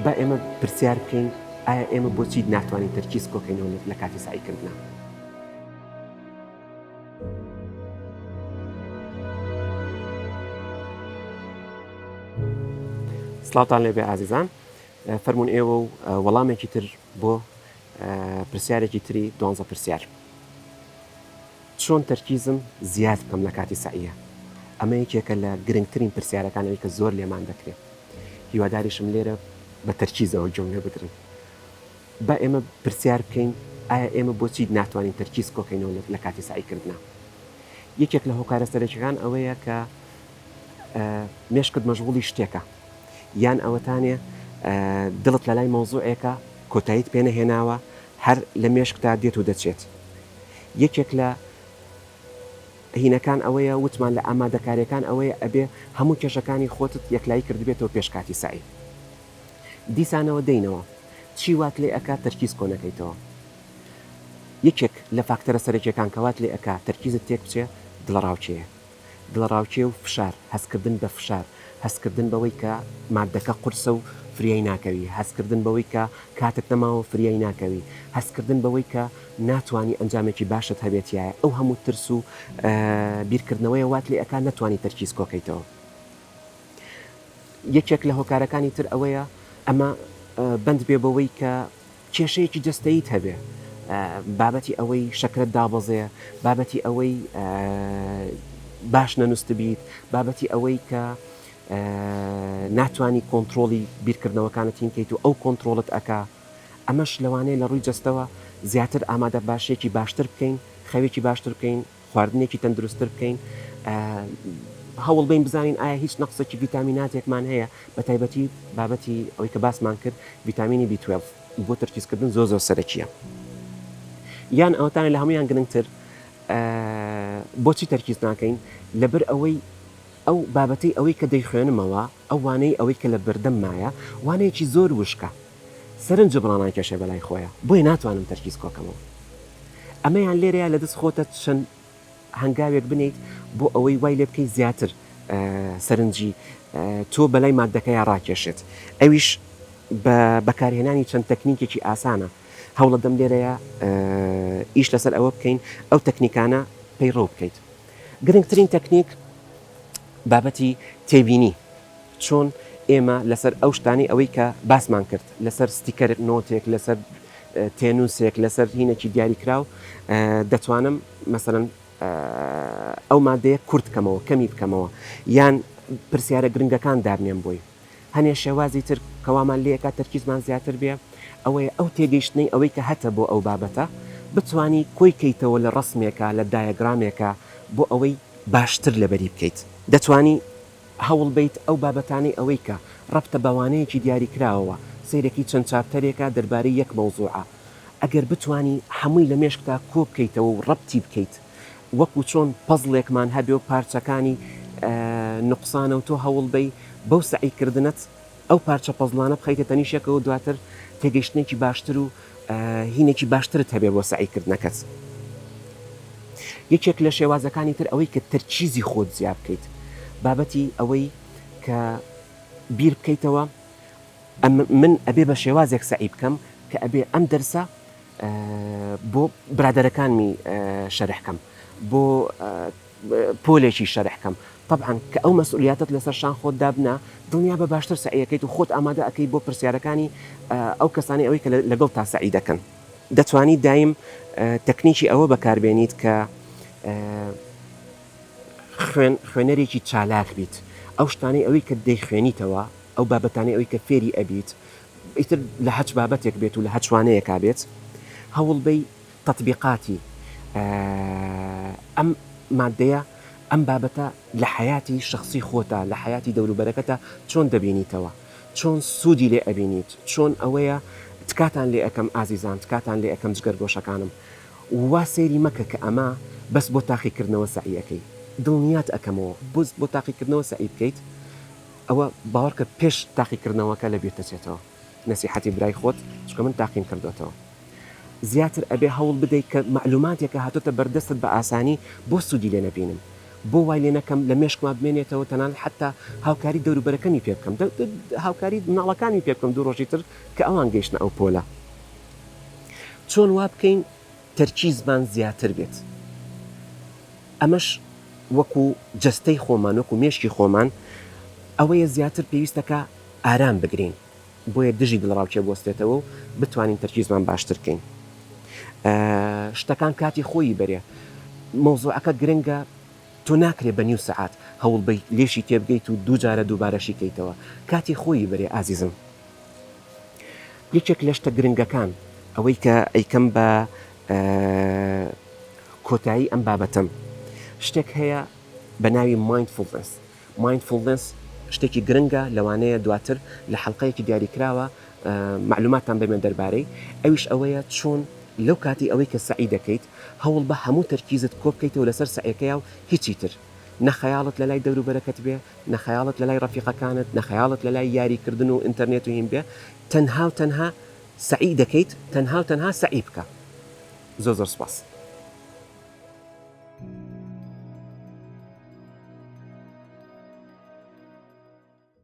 با ئێمە پرسیار بکەین ئایا ئێمە بۆچی ناتوانین تەرکیز کۆکەینەوە لە کاتی سعیکردنە. سڵاوتان لێبێ ئازیزان، فەرموون ئێوە و وەڵامێکی تر بۆ پرسیارێکی تری 12 پرسیار. چۆن تەرکیزم زیاد بکەم لە کاتی سعیە؟ ئەمە یەکێکە لە گرنگترین پرسیارەکانەوەی کە زۆر لێمان دەکرێت. هیواداریشم لێرە بە تەرکیزەوە جملە بدرن. با ئێمە پرسیار بکەین ئایا ئێمە بۆچی ناتوانین تەرکیز کۆکەینەوە لە کاتی سعیکردنە. یەکێک لە هۆکارە سەرەکیەکان ئەوەیە کە مێشکت مەشغوڵی شتێکە، یان ئەوەتانێ دڵت لە لای مۆزوعێکە کۆتاییت پێ نەهێناوە هەر لە مێشکتا دێت و دەچێت. یەکێک لە هینەکان ئەوەیە وتمان لە ئامادەکاریەکان ئەوەیە ئەبێ هەموو کێشەکانی خۆتت یەکلایی کردبێتەوە پێش کاتی سعی. دیسانەوە دەینەوە چی وات لێ ئەکات تەرکیز کۆنەکەیتەوە. یەکێک لە فاکتەرە سەرەکیەکان کەوات لێ ئەکات تەرکیزت تێک بچێ دڵڕاوچەیە. دڵڕاوچێ و فشار، هەستکردن بە فشار، هەستکردن بەوەی کە مادەکە قورسە و فریای ناکەوی، هەستکردن بەوەی کە کاتت نەماوە فریای ناکەوی، هەستکردن بەوەی کە ناتوانی ئەنجامێکی باشت هەبێتیایە. ئەو هەموو ترس و بیرکردنەوەی وات لێ ئەکات نەتوانی تەرکیز کۆکەیتەوە. یەکێک لە هۆکارەکانی تر ئەوەیە ئەمە بند بێ بەوەی کە کێشەیەکی جەستەیت هەبێ، بابەتی ئەوەی شەکرت دابەزێ، بابەتی ئەوەی باش نەنووست بیت، بابەتی ئەوەی کە ناتوانی کۆنتترۆلی بیرکردنەوەکانت هینکەیت و ئەو کۆنتترۆلت ئەکا. ئەمەش لەوانەیە لە ڕووی جەستەوە زیاتر ئامادە باشێکی باشتر بکەین، خەوێکی باشتر بکەین، خواردنێکی تەندروستتر بکەین، هەوڵ بین بزانین ئایا هیچ نەقسێکی ڤیتامیناتێکمان هەیە، بە تایبەتی بابەتی ئەوەی کە باسمان کرد ڤیتامینی B12 بۆ تەرکیزکردن زۆر سەرەکیە. یان ئەوتانە لە هەمویان گرنگتر بۆچی تەرکیز ناکەین لەبەر ئەوەی ئەو بابەتی ئەوەی کە دەیخوێنمەوە ئەو وانەی ئەوەی کە لە بەردەم مایە وانەیەکی زۆر وشکە، سەرنج بڵانان کێشێ بەلای خۆیە، بۆی ناتوانم تەرکیز کۆکەمەوە. ئەمەیان لێرەیە لە دەست خۆتە چەند هەنگاوێک بنیت بۆ ئەوەی وای لێ بکەی زیاتر سەرنجی تۆ بەلای مادەکەی ڕاکێشێت. ئەویش بە بەکارهێنانی چەند تەکنیکێکی ئاسانە. هەوڵە دەم لێرەیە ئیش لەسەر ئەوە بکەین ئەو تەکنیکانە پەیڕۆ بکەیت. گرنگترین تەکنیک بابەتی تێبینی، چۆن ئێمە لەسەر ئەو شتانی ئەوەی کە باسمان کرد لەسەر ستیکەر نۆتێک، لەسەر تێنووسێک، لەسەر هینێکی دیاریکراو دەتوانم مەسەرەن ئەو مادەیە کورت بکەمەوە، کەمی بکەمەوە، یان پرسیارە گرنگەکان دابنێم بۆی. هەنێ شێوازی تر کەوامان لێکات تەرکیزمان زیاتر بێ ئەوەیە ئەو تێگەیشتنەی ئەوەی کە هەتە بۆ ئەو بابەتە بتوانی کۆی کەیتەوە لە ڕسمێکە لە دایەگرامێکە بۆ ئەوەی باشتر لەبەری بکەیت. دەتوانی هەوڵ بیت ئەو بابەتانی ئەوەی کە ڕەبتە بەوانەیەکی دیاریکراوەوە سیرێکی چەند چاپتەرێکە دەربارەی یەک مەوزوعە، ئەگەر بتوانی هەمووی لە مێشکتا کۆ بکەیتەوە و ڕەبتی بکەیت وەکو چۆن پەزڵێکمان هەبێ و پارچەکانی نقصانە و تۆ هەوڵ بی بەو سعیکردنت ئەو پارچە پەزڵانە بخەیتە تەنیشێکەوە دواتر تێگەیشتنێکی باشتر و هینێکی باشترت هەبێ بۆ سعیکردنەکەت. یەکێک لە شێوازەکانی تر ئەوەی کە تەرکیزی خۆت زیاد بکەیت، بابەتی ئەوەی کە بیر بکەیتەوە من ئەبێ بە شێوازێک سعی بکەم کە ئەبێ ئەم دەرسە بۆ برادەرەکانمی شەرحکەم، بۆ پۆلێکی شەرحکەم. طبعاً کە ئەو مەسئولیاتت لەسەر شان خۆت دابنا دڵنیا بە باشتر سعیەکەیت و خۆت ئامادە ئەەکەی بۆ پرسیارەکانی ئەو کەسانی ئەوەی کە لەگەڵ تا سعی دەکەن. دەتوانی دایم تەکنیکی ئەوە بەکاربێنیت کە خوێنەرێکی چالاک بیت، ئەو شتانی ئەوەی کە دەیخوێنیتەوە ئەو بابەتانی ئەوەی کە فێری ئەبیت ئیتر لە هەچ بابەتێک بێت و لە هەچوانەیەکا بێت هەوڵ بی تەطبیقاتی ئەم مادەیە ئەم بابەتە لە حیاتی شخصی خۆتە، لە حیاتی دەوروبەرەکەتە چۆن دەبینیتەوە، چۆن سوودی لێ ئەبینیت، چۆن ئەوەیە تکاتان لێ ئەەکەم ئازیزان، تکاتان لێ ئەەکەم جگەرگۆشەکانم. وا سێری مەکە کە ئەمە بەس بۆ تاقیکردنەوە سعیەکەی، دڵنیات ئەەکەمەوە بۆ تاقیکردنەوە سعی بکەیت، ئەوە باوەڕکە پێش تاقیکردنەوەکە لە بێت دەچێتەوە. نەسیحەتی برای خۆت، چکە من تاقیم کردوێتەوە. زیاتر ئەبێ هەوڵ بدەیت کە معلوماتێکە هاتوتە بەردەستت بە ئاسانی بۆ سوودی لێ نەبینم، بۆ وای لێ نەکەم لە مێشکما بمێنێتەوە تەنان حتا هاوکاری دەوروبەرەکەمی پێ بکەم هاوکاری مناڵەکانی پێ بکەم 2 ڕۆژی تر کە ئەوان گەیشتنە ئەو پۆلە چۆن وا بکەین تەرکیزمان زیاتر بێت ئەمەش وەکو جەستەی خۆمان وەکو مێشکی خۆمان ئەوەیە زیاتر پێویستەکە ئارام بگرین بۆیە دژی دڵڕاوچێ بۆستێتەوە و بتوانین تەرکیزمان باشتر بکەین شتەکان کاتی خۆی بەرێ مۆزوعەکە گرنگە تۆ ناکرێ بە نیو سەعات هەوڵ بەی لێشی تێبگەیت و دووجارە دووبارەشی کەیتەوە کاتی خۆی بەرێ ئازیزم یەکێک لە شتە گرنگەکان ئەوەی کە ئەیکەم بە کۆتایی ئەم بابەتەم شتێک هەیە بە ناوی مایندفولنس شتێکی گرنگە لەوانەیە دواتر لە حەڵقەیەکی دیاریکراوە معلوماتان بێمێن دەربارەی ئەویش ئەوەیە چۆن لەو کاتی ئەوەی کە سعی دەکەیت هەوڵ بە هەموو تەرکیزت کۆ بکەیتەوە لەسەر سعیەکەیە و هیچی تر نەخەیاڵت لە لای دەوروبەرەکەت بێ نەخەیاڵت لە لای ڕەفیقەکانت نەخەیاڵت لە لای یاریکردن و ئینتەرنێت و هین بێ تەنها و تەنها سعی دەکەیت تەنها و تەنها سعی بکە زۆر سپاس